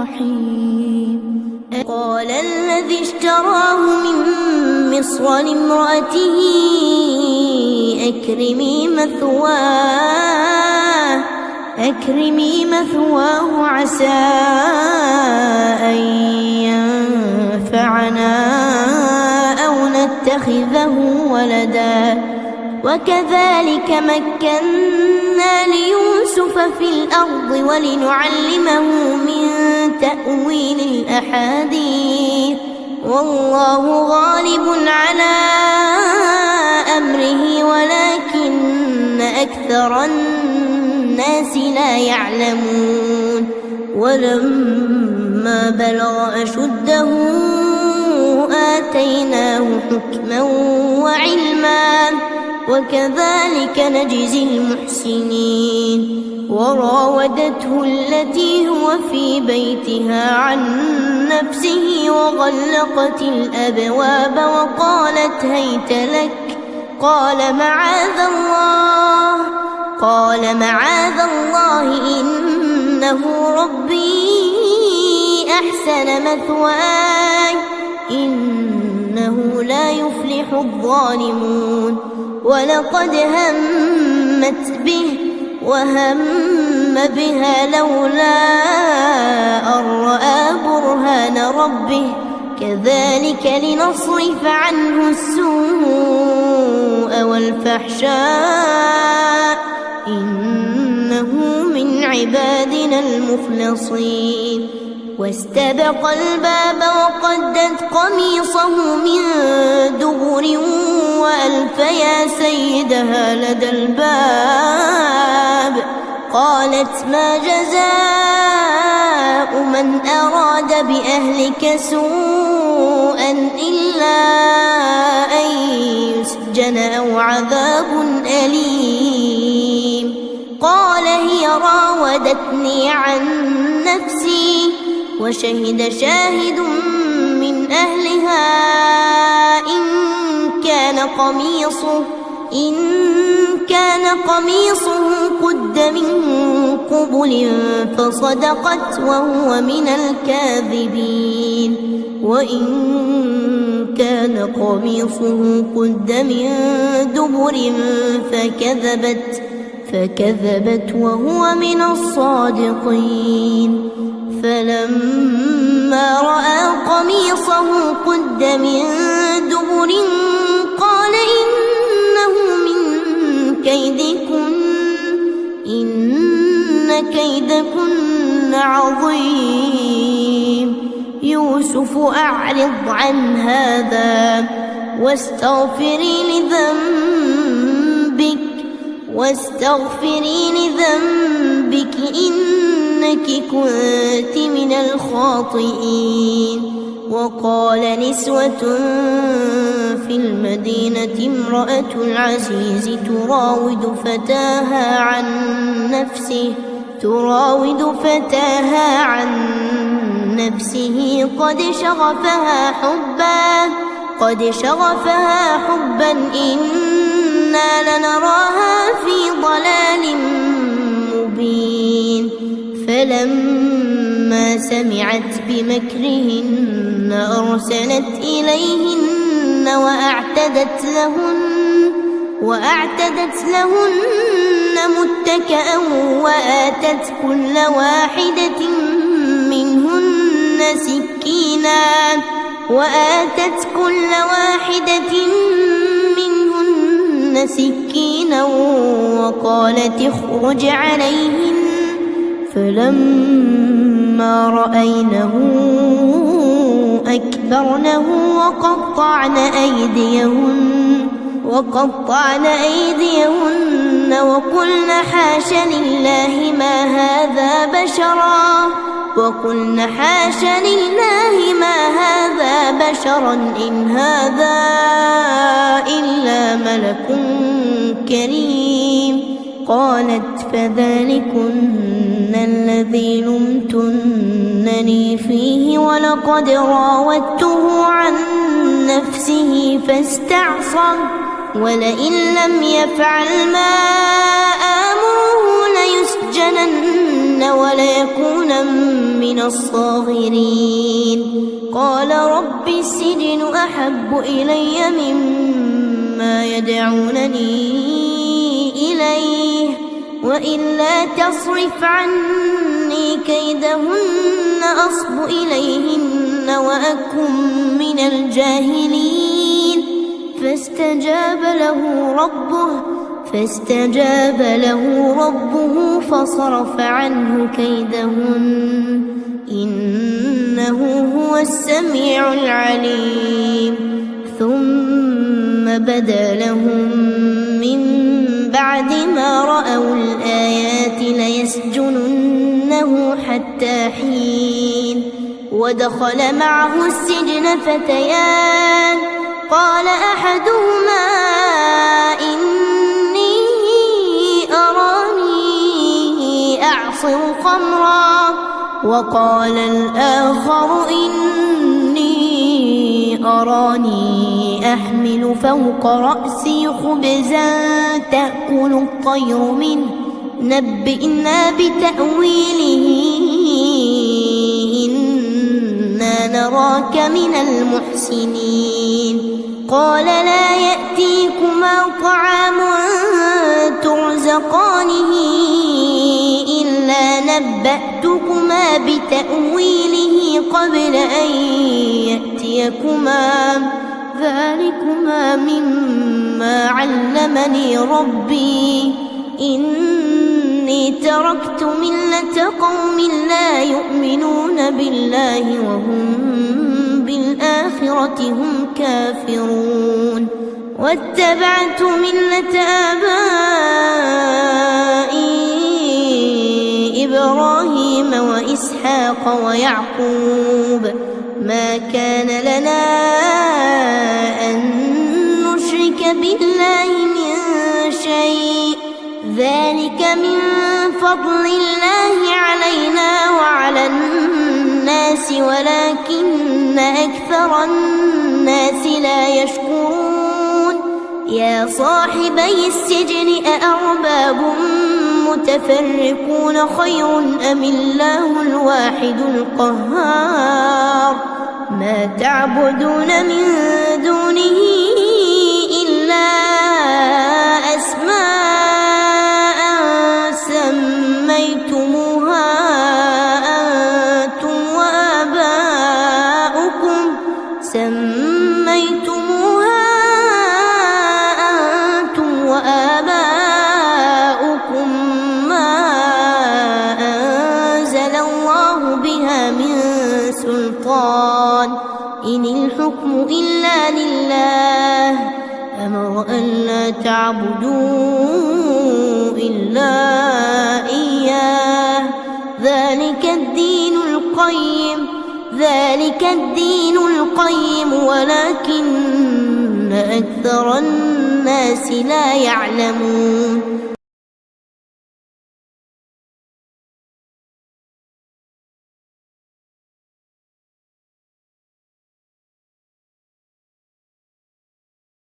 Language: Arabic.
الرحيم. قال الذي اشتراه من مصر لامرأته أكرمي مثواه عسى أن ينفعنا أو نتخذه ولدا وكذلك مكنا ليوسف في الأرض ولنعلمه من تأويل الأحاديث والله غالب على أمره ولكن أكثر الناس لا يعلمون. ولما بلغ أشده آتيناه حكما وعلما وكذلك نجزي المحسنين. وراودته التي هو في بيتها عن نفسه وغلقت الأبواب وقالت هيت لك قال معاذ الله إنه ربي أحسن مثواي إنه لا يفلح الظالمون. ولقد همت به وهم بها لولا أن رأى برهان ربه كذلك لنصرف عنه السوء والفحشاء إنه من عبادنا المخلصين. واستبق الباب وقدت قميصه من دبر وألف يا سيدها لدى الباب قالت ما جزاء من أراد بأهلك سوءا إلا أن يسجن أو عذاب أليم. قال هي راودتني عن نفسي وشهد شاهد من أهلها إن كان قميصه قد من قبل فصدقت وهو من الكاذبين وإن كان قميصه قد من دبر فكذبت وهو من الصادقين. فلما رأى قميصه قد من دبر قال إنه من كيدكن إن كيدكن عظيم. يوسف أعرض عن هذا واستغفري لذنبك إنك كنت من الخاطئين. وقال نسوة في المدينة امرأة العزيز تراود فتاها عن نفسه قد شغفها حبا إنا لنراها في ضلال مبين. فلما سمعت بمكرهن أرسلت إليهن وأعتدت لهن متكئا وآتت كل واحدة منهن سكينا وقالت اخرج عليهن. فلما رأينه أكبرنه وقطعن أيديهن وقلن حاش لله ما هذا بشرا إن هذا إلا ملك كريم. قالت فذلكن الذي لمتنني فيه ولقد راودته عن نفسه فاستعصم ولئن لم يفعل ما آمره ليسجنن وليكونا من الصاغرين. قال رب السجن أحب إلي مما يدعونني إليه وإلا تصرف عني كيدهن أصب إليهن وأكن من الجاهلين. فاستجاب له ربه فصرف عنه كيدهن إنه هو السميع العليم. ثم بدا لهم من بعد ما رأوا الآيات ليسجننه حتى حين. ودخل معه السجن فتيان قال أحدهما إني أراني أعصر خمرا وقال الآخر إني أراني أحمل فوق رأسي خبزا تأكل الطير منه نبئنا بتأويله إنا نراك من المحسنين. قال لا يأتيكما طعام ترزقانه إلا نبأتكما بتأويله قبل أن يأتيكما ذلكما مما علمني ربي إني تركت ملة قوم لا يؤمنون بالله وهم بالآخرة هم كافرون. واتبعت ملة آبائي إبراهيم وإسحاق ويعقوب ما كان لنا أن نشرك بالله من شيء ذلك من فضل الله علينا وعلى الناس ولكن أكثر الناس لا يشكرون. يا صاحبي السجن أأرباب متفرقون خير أم الله الواحد القهار. ما تعبدون من دونه إلا أسماء سميتموها أنتم وآباؤكم ما أنزل الله بها من سلطان إن الحكم إلا لله أمر ألا تعبدوا إلا إياه ذلك الدين القيم ولكن أكثر الناس لا يعلمون.